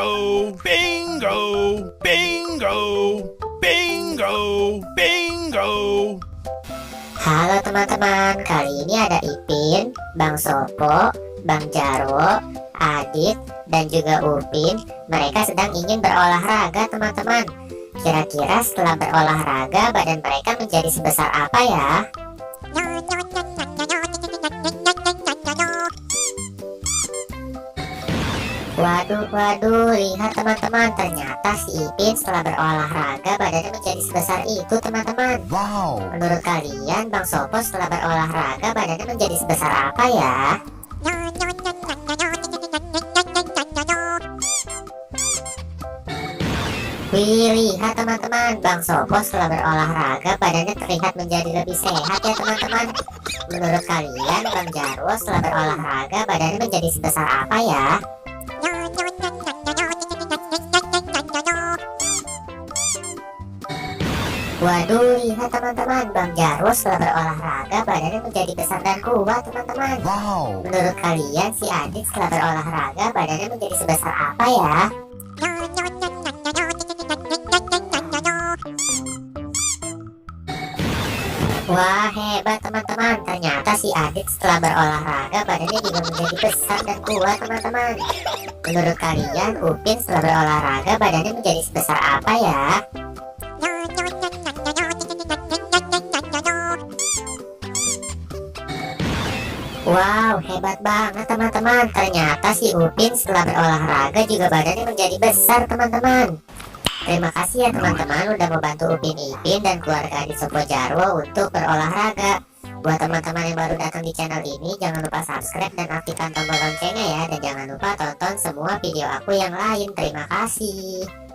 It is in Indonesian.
Bingo, bingo, bingo, bingo, bingo. Halo teman-teman, kali ini ada Ipin, Bang Sopo, Bang Jarwo, Adit, dan juga Upin. Mereka sedang ingin berolahraga teman-teman. Kira-kira setelah berolahraga badan mereka menjadi sebesar apa ya? Waduh, lihat teman-teman, ternyata si Ipin setelah berolahraga badannya menjadi sebesar itu teman-teman. Wow. Menurut kalian Bang Sopo setelah berolahraga badannya menjadi sebesar apa ya? Wih, lihat teman-teman, Bang Sopo setelah berolahraga badannya terlihat menjadi lebih sehat ya teman-teman. Menurut kalian Bang Jarwo setelah berolahraga badannya menjadi sebesar apa ya? Waduh, lihat teman-teman, Bang Jarwo setelah berolahraga badannya menjadi besar dan kuat teman-teman. Wow. Menurut kalian si Adit setelah berolahraga badannya menjadi sebesar apa ya? Wah, hebat teman-teman, ternyata si Adit setelah berolahraga badannya juga menjadi besar dan kuat teman-teman. Menurut kalian Upin setelah berolahraga badannya menjadi sebesar apa ya? Wow, hebat banget teman-teman, ternyata si Upin setelah berolahraga juga badannya menjadi besar teman-teman. Terima kasih ya teman-teman udah membantu Upin Ipin dan keluarga di Sopo Jarwo untuk berolahraga. Buat teman-teman yang baru datang di channel ini, jangan lupa subscribe dan aktifkan tombol loncengnya ya. Dan jangan lupa tonton semua video aku yang lain. Terima kasih.